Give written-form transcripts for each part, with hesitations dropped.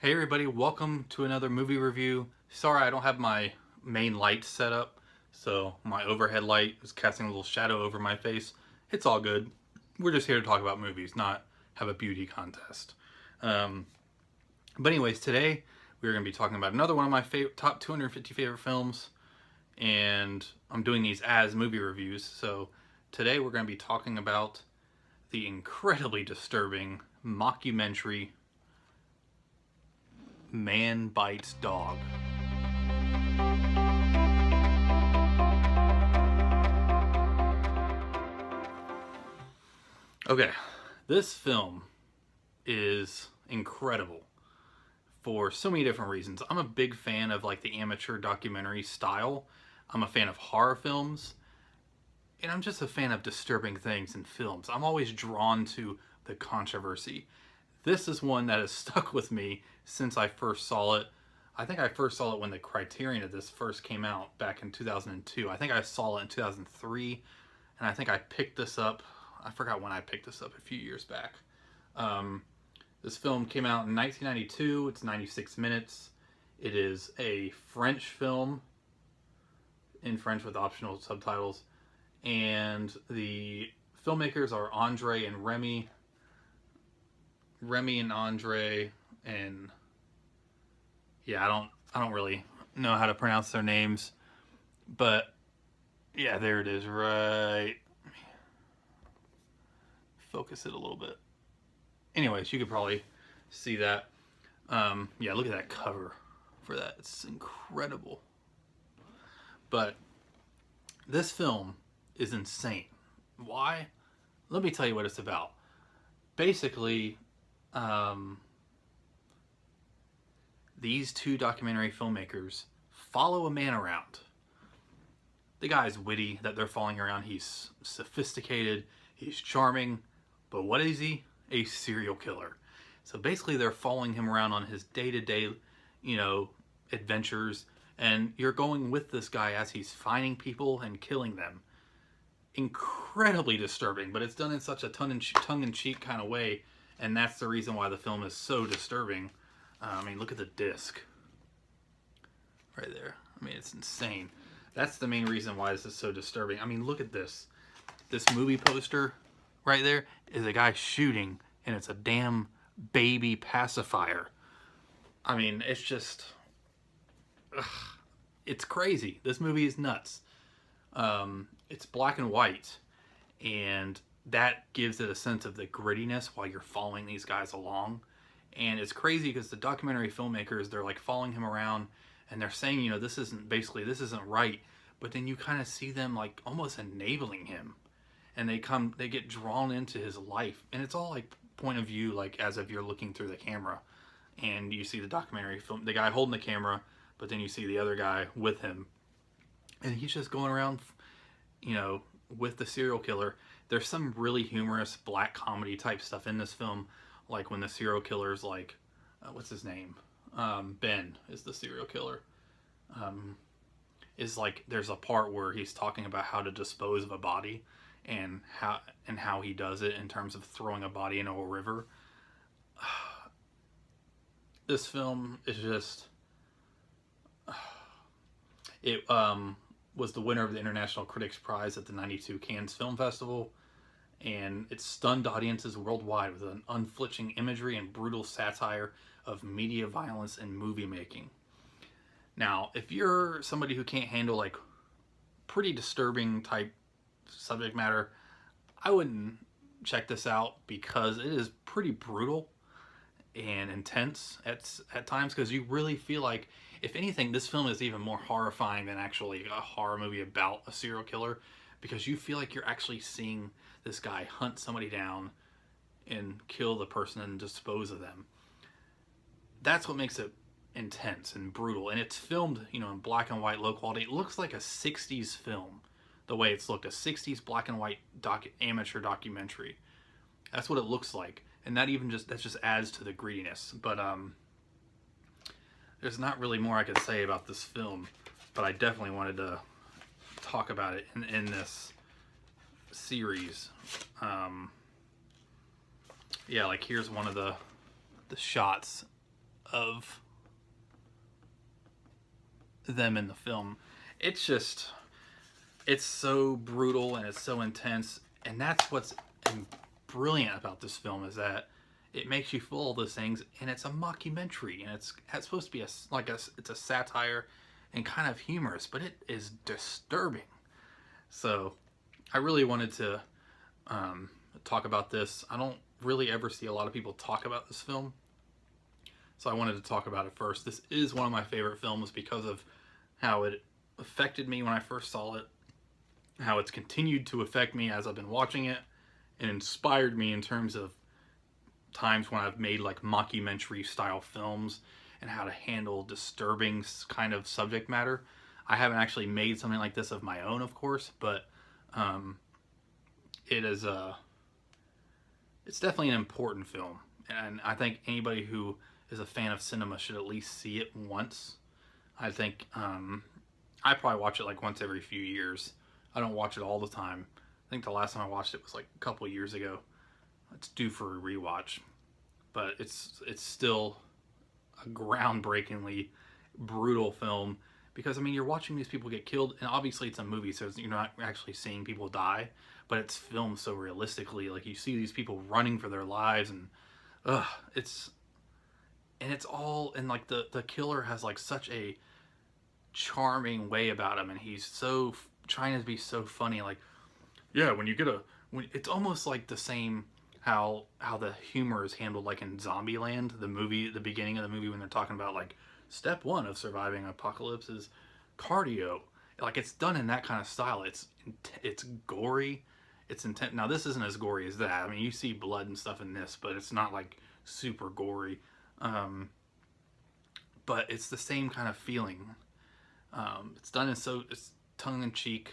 Hey everybody, welcome to another movie review. Sorry I don't have my main light set up, so my overhead light is casting a little shadow over my face. It's all good. We're just here to talk about movies, not have a beauty contest. Um, but anyways, today we're going to be talking about another one of my top 250 favorite films, and I'm doing these as movie reviews. So today we're going to be talking about the incredibly disturbing mockumentary Man Bites Dog. Okay, this film is incredible for so many different reasons. I'm a big fan of like the amateur documentary style. I'm a fan of horror films, and I'm just a fan of disturbing things in films. I'm always drawn to the controversy. This is one that has stuck with me since I first saw it. I think I first saw it when the Criterion of this first came out back in 2002. I think I saw it in 2003, and I think I picked this up. I forgot when I picked this up a few years back. Um, this film came out in 1992. It's 96 minutes. It is a French film in French with optional subtitles, and the filmmakers are Andre and Remy. Remy and Andre, and yeah, I don't really know how to pronounce their names, but yeah, there it is. Right. Focus it a little bit. Anyways, you could probably see that. Yeah, look at that cover for that. It's incredible. But this film is insane. Why? Let me tell you what it's about. Basically, these two documentary filmmakers follow a man around. The guy's witty that they're following around. He's sophisticated. He's charming. But what is he? A serial killer. So basically they're following him around on his day-to-day, adventures. And you're going with this guy as he's finding people and killing them. Incredibly disturbing, but it's done in such a tongue-in-cheek kind of way. And that's the reason why the film is so disturbing. Look at the disc. Right there. It's insane. That's the main reason why this is so disturbing. Look at this. This movie poster right there is a guy shooting, and it's a damn baby pacifier. It's just... Ugh, it's crazy. This movie is nuts. It's black and white, and that gives it a sense of the grittiness while you're following these guys along. And it's crazy because the documentary filmmakers, they're like following him around, and they're saying, this isn't right. But then you kind of see them like almost enabling him, and they get drawn into his life, and it's all like point of view, like as if you're looking through the camera, and you see the documentary film, the guy holding the camera, but then you see the other guy with him, and he's just going around, with the serial killer. There's some really humorous black comedy type stuff in this film, like when the serial killer's like, what's his name? Ben is the serial killer. Is like there's a part where he's talking about how to dispose of a body, and how he does it in terms of throwing a body into a river. This film is just... It was the winner of the International Critics Prize at the '92 Cannes Film Festival, and it stunned audiences worldwide with an unflinching imagery and brutal satire of media violence and movie making. Now, if you're somebody who can't handle like pretty disturbing type subject matter, I wouldn't check this out, because it is pretty brutal and intense at times, because you really feel like, if anything, this film is even more horrifying than actually a horror movie about a serial killer, because you feel like you're actually seeing this guy hunt somebody down and kill the person and dispose of them. That's what makes it intense and brutal, and it's filmed, in black and white, low quality. It looks like a 60s film, the way it's looked, a 60s black and white amateur documentary. That's what it looks like, and that just adds to the greediness. But there's not really more I could say about this film, but I definitely wanted to talk about it in this series. Yeah, like here's one of the shots of them in the film. It's just, it's so brutal and it's so intense, and that's what's brilliant about this film, is that it makes you feel all those things, and it's a mockumentary, and it's supposed to be it's a satire and kind of humorous, but it is disturbing. So I really wanted to talk about this. I don't really ever see a lot of people talk about this film, so I wanted to talk about it first. This is one of my favorite films because of how it affected me when I first saw it, how it's continued to affect me as I've been watching it, and inspired me in terms of times when I've made like mockumentary style films and how to handle disturbing kind of subject matter. I haven't actually made something like this of my own, of course, but it is it's definitely an important film, and I think anybody who is a fan of cinema should at least see it once. I think I probably watch it like once every few years. I don't watch it all the time. I think the last time I watched it was like a couple years ago. It's due for a rewatch, but it's still a groundbreakingly brutal film, because I mean, you're watching these people get killed, and obviously it's a movie, so you're not actually seeing people die, but it's filmed so realistically. Like, you see these people running for their lives, and it's all, and like the killer has like such a charming way about him, and he's so trying to be so funny. Like, yeah, when it's almost like the same how the humor is handled like in Zombieland, the movie, the beginning of the movie, when they're talking about like step one of surviving an apocalypse is cardio. Like, it's done in that kind of style. It's gory, it's intense. Now this isn't as gory as that. I mean, you see blood and stuff in this, but it's not like super gory. But it's the same kind of feeling. It's done it's tongue in cheek.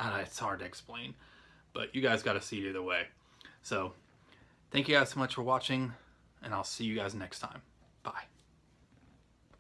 It's hard to explain, but you guys got to see it either way. So thank you guys so much for watching, and I'll see you guys next time.